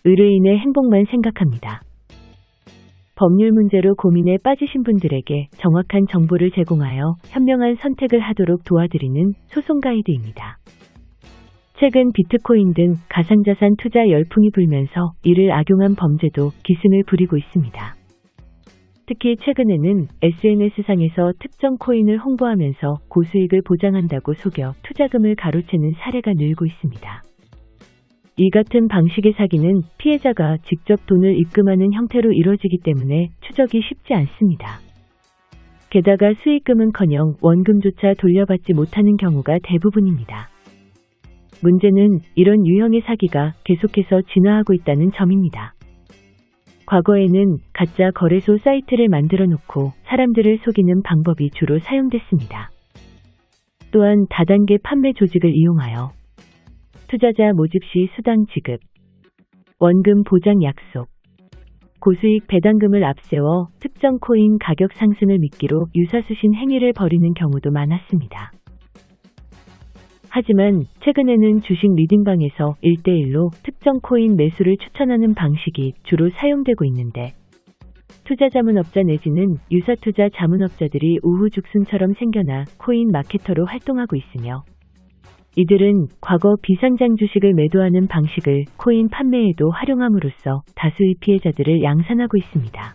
의뢰인의 행복만 생각합니다. 법률 문제로 고민에 빠지신 분들에게 정확한 정보를 제공하여 현명한 선택을 하도록 도와드리는 소송 가이드입니다. 최근 비트코인 등 가상자산 투자 열풍이 불면서 이를 악용한 범죄도 기승을 부리고 있습니다. 특히 최근에는 SNS상에서 특정 코인을 홍보하면서 고수익을 보장한다고 속여 투자금을 가로채는 사례가 늘고 있습니다. 이 같은 방식의 사기는 피해자가 직접 돈을 입금하는 형태로 이루어지기 때문에 추적이 쉽지 않습니다. 게다가 수익금은커녕 원금조차 돌려받지 못하는 경우가 대부분입니다. 문제는 이런 유형의 사기가 계속해서 진화하고 있다는 점입니다. 과거에는 가짜 거래소 사이트를 만들어 놓고 사람들을 속이는 방법이 주로 사용됐습니다. 또한 다단계 판매 조직을 이용하여 투자자 모집 시 수당 지급, 원금 보장 약속, 고수익 배당금을 앞세워 특정 코인 가격 상승을 미끼로 유사수신 행위를 벌이는 경우도 많았습니다. 하지만 최근에는 주식 리딩방에서 1대1로 특정 코인 매수를 추천하는 방식이 주로 사용되고 있는데, 투자 자문업자 내지는 유사투자 자문업자들이 우후죽순처럼 생겨나 코인 마케터로 활동하고 있으며, 이들은 과거 비상장 주식을 매도하는 방식을 코인 판매에도 활용함으로써 다수의 피해자들을 양산하고 있습니다.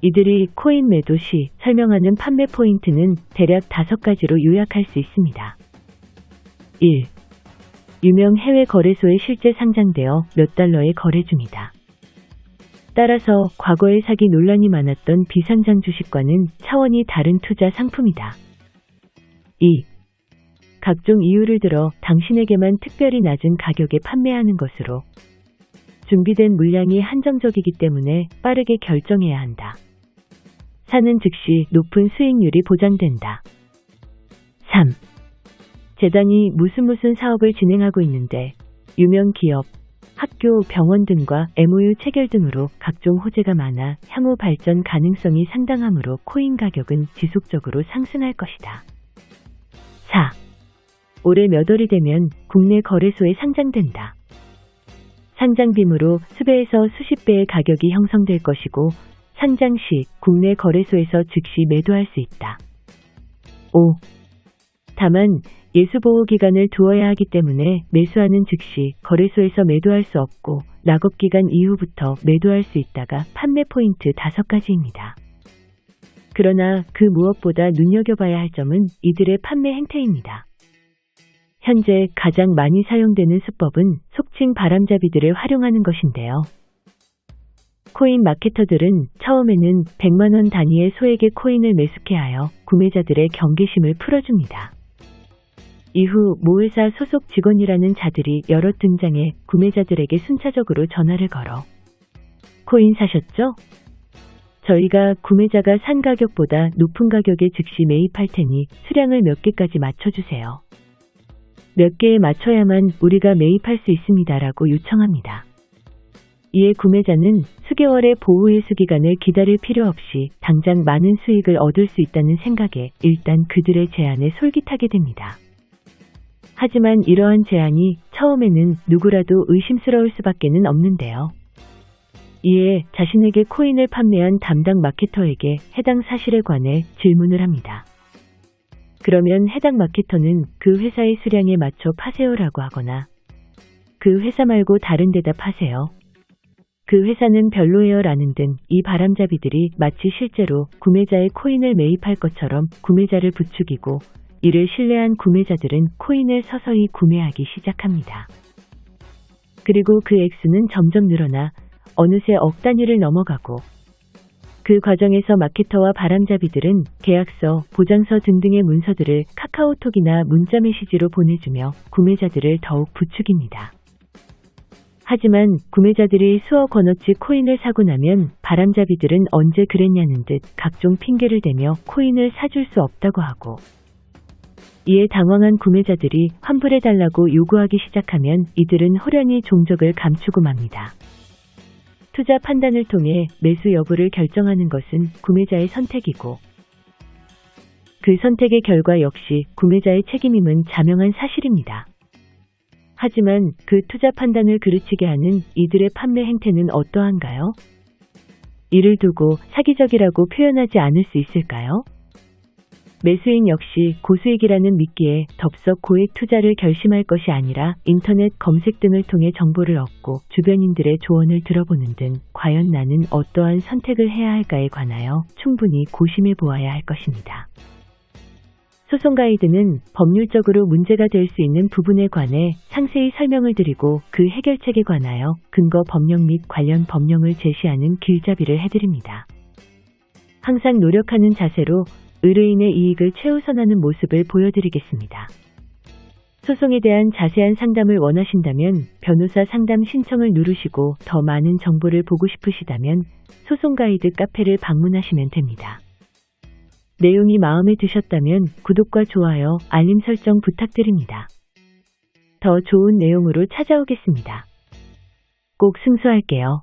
이들이 코인 매도 시 설명하는 판매 포인트는 대략 5가지로 요약할 수 있습니다. 1. 유명 해외 거래소에 실제 상장되어 몇 달러에 거래 중이다. 따라서 과거의 사기 논란이 많았던 비상장 주식과는 차원이 다른 투자 상품이다. 2. 각종 이유를 들어 당신에게만 특별히 낮은 가격에 판매하는 것으로 준비된 물량이 한정적이기 때문에 빠르게 결정해야 한다. 사는 즉시 높은 수익률이 보장된다. 3. 재단이 무슨 사업을 진행하고 있는데 유명 기업, 학교, 병원 등과 MOU 체결 등으로 각종 호재가 많아 향후 발전 가능성이 상당하므로 코인 가격은 지속적으로 상승할 것이다. 4. 올해 몇 월이 되면 국내 거래소에 상장된다. 상장빔으로 수배에서 수십 배의 가격이 형성될 것이고 상장 시 국내 거래소에서 즉시 매도할 수 있다. 5. 다만 예수보호 기간을 두어야 하기 때문에 매수하는 즉시 거래소에서 매도할 수 없고 락업 기간 이후부터 매도할 수 있다가 판매 포인트 5가지입니다. 그러나 그 무엇보다 눈여겨봐야 할 점은 이들의 판매 행태입니다. 현재 가장 많이 사용되는 수법은 속칭 바람잡이들을 활용하는 것인데요. 코인 마케터들은 처음에는 100만원 단위의 소액의 코인을 매수케하여 구매자들의 경계심을 풀어줍니다. 이후 모 회사 소속 직원이라는 자들이 여럿 등장해 구매자들에게 순차적으로 전화를 걸어 코인 사셨죠? 저희가 구매자가 산 가격보다 높은 가격에 즉시 매입할 테니 수량을 몇 개까지 맞춰주세요. 몇 개에 맞춰야만 우리가 매입할 수 있습니다라고 요청합니다. 이에 구매자는 수개월의 보호예수 기간을 기다릴 필요 없이 당장 많은 수익을 얻을 수 있다는 생각에 일단 그들의 제안에 솔깃하게 됩니다. 하지만 이러한 제안이 처음에는 누구라도 의심스러울 수밖에는 없는데요. 이에 자신에게 코인을 판매한 담당 마케터에게 해당 사실에 관해 질문을 합니다. 그러면 해당 마케터는 그 회사의 수량에 맞춰 파세요라고 하거나 그 회사 말고 다른 데다 파세요. 그 회사는 별로예요 라는 등 이 바람잡이들이 마치 실제로 구매자의 코인을 매입할 것처럼 구매자를 부추기고 이를 신뢰한 구매자들은 코인을 서서히 구매하기 시작합니다. 그리고 그 액수는 점점 늘어나 어느새 억 단위를 넘어가고 그 과정에서 마케터와 바람잡이들은 계약서, 보장서 등등의 문서들을 카카오톡이나 문자 메시지로 보내주며 구매자들을 더욱 부추깁니다. 하지만 구매자들이 수억 원어치 코인을 사고 나면 바람잡이들은 언제 그랬냐는 듯 각종 핑계를 대며 코인을 사줄 수 없다고 하고 이에 당황한 구매자들이 환불해달라고 요구하기 시작하면 이들은 호련히 종적을 감추고 맙니다. 투자 판단을 통해 매수 여부를 결정하는 것은 구매자의 선택이고 그 선택의 결과 역시 구매자의 책임임은 자명한 사실입니다. 하지만 그 투자 판단을 그르치게 하는 이들의 판매 행태는 어떠한가요? 이를 두고 사기적이라고 표현하지 않을 수 있을까요? 매수인 역시 고수익이라는 미끼에 덥석 고액 투자를 결심할 것이 아니라 인터넷 검색 등을 통해 정보를 얻고 주변인들의 조언을 들어보는 등 과연 나는 어떠한 선택을 해야 할까에 관하여 충분히 고심해 보아야 할 것입니다. 소송 가이드는 법률적으로 문제가 될 수 있는 부분에 관해 상세히 설명을 드리고 그 해결책에 관하여 근거 법령 및 관련 법령을 제시하는 길잡이를 해드립니다. 항상 노력하는 자세로 의뢰인의 이익을 최우선하는 모습을 보여드리겠습니다. 소송에 대한 자세한 상담을 원하신다면 변호사 상담 신청을 누르시고 더 많은 정보를 보고 싶으시다면 소송 가이드 카페를 방문하시면 됩니다. 내용이 마음에 드셨다면 구독과 좋아요, 알림 설정 부탁드립니다. 더 좋은 내용으로 찾아오겠습니다. 꼭 승소할게요.